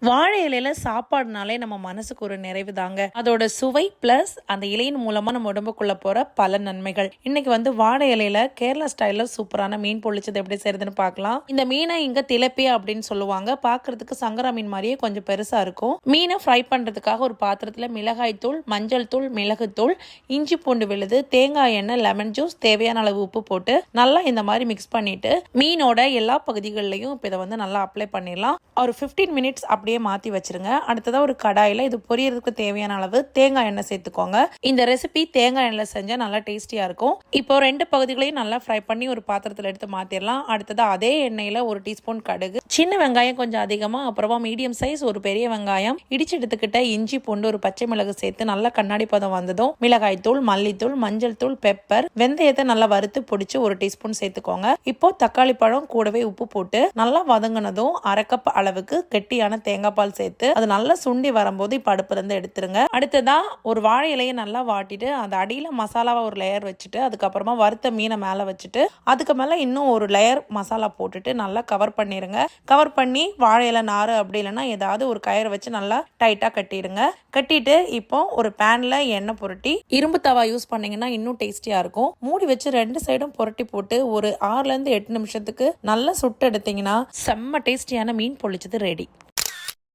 வாழை இலையில சாப்பாடுனாலே நம்ம மனசுக்கு ஒரு நிறைவு தாங்க. அதோட சுவை பிளஸ் அந்த இலையின் மூலமா நம்ம உடம்புக்குள்ள போற பல நன்மைகள். இன்னைக்கு வாழை இலையில கேரளா ஸ்டைல்ல சூப்பரான மீன் பொழிச்சது எப்படி செய்யறதுன்னு பார்க்கலாம். இந்த மீனை இங்க திலப்பியா அப்படின்னு சொல்லுவாங்க. பாக்குறதுக்கு சங்கரா மீன் மாதிரியே கொஞ்சம் பெருசா இருக்கும். மீனை ஃப்ரை பண்றதுக்காக ஒரு பாத்திரத்துல மிளகாய் தூள், மஞ்சள் தூள், மிளகுத்தூள், இஞ்சி பூண்டு விழுது, தேங்காய் எண்ணெய், லெமன் ஜூஸ், தேவையான அளவு உப்பு போட்டு நல்லா இந்த மாதிரி மிக்ஸ் பண்ணிட்டு மீனோட எல்லா பகுதிகளிலையும் இப்போ இதை நல்லா அப்ளை பண்ணிடலாம். ஒரு 15 மினிட்ஸ் அப்படியே மாற்றி வச்சிருங்க. அடுத்ததாக ஒரு கடாயில் இது பொரியறதுக்கு தேவையான அளவு தேங்காய் எண்ணெய் சேர்த்துக்கோங்க. இந்த ரெசிபி தேங்காய் எண்ணெய் செஞ்சால் நல்லா டேஸ்டியாக இருக்கும். இப்போ 2 பகுதிகளையும் நல்லா ஃப்ரை பண்ணி ஒரு பாத்திரத்தில் எடுத்து மாற்றிடலாம். அடுத்ததாக அதே எண்ணெயில் 1 டீஸ்பூன் கடுகு, சின்ன வெங்காயம் கொஞ்சம் அதிகமாக, அப்புறமா மீடியம் சைஸ் ஒரு பெரிய வெங்காயம், இடிச்சு எடுத்துக்கிட்ட இஞ்சி பூண்டு, ஒரு பச்சை மிளகு சேர்த்து நல்லா கண்ணாடி பதம் வந்ததும் மிளகாய் தூள், மல்லித்தூள், மஞ்சள் தூள், பெப்பர், வெந்தயத்தை நல்லா வறுத்து பொடிச்சு 1 டீஸ்பூன் சேர்த்துக்கோங்க. இப்போ தக்காளி பழம் கூடவே உப்பு போட்டு நல்லா வதங்கினதும் 1/2 கப் அளவுக்கு கெட்டியான தேங்காய் பால் சேர்த்து அது நல்லா சுண்டி வரும்போது இப்ப அடுப்புல இருந்து எடுத்துருங்க. அடுத்ததா ஒரு வாழை இலையை நல்லா வாட்டிட்டு அந்த அடியில மசாலாவை ஒரு லேயர் வச்சுட்டு அதுக்கப்புறமா வறுத்த மீனை மேல வச்சுட்டு அதுக்கு மேல இன்னும் ஒரு லேயர் மசாலா போட்டுட்டு நல்லா கவர் பண்ணிருங்க. கவர் பண்ணி வாழை இலை நாறு அப்படி இல்லைன்னா ஏதாவது ஒரு கயிறு வச்சு நல்லா டைட்டா கட்டிடுங்க. கட்டிட்டு இப்போ ஒரு பேன்ல எண்ணெய் புரட்டி, இரும்பு தவா யூஸ் பண்ணீங்கன்னா இன்னும் டேஸ்டியா இருக்கும். மூடி வச்சு 2 சைடும் புரட்டி போட்டு ஒரு 6 to 8 நிமிஷத்துக்கு நல்லா சுட்டு எடுத்தீங்கன்னா செம்ம டேஸ்டியான மீன் பொழிச்சது ரெடி.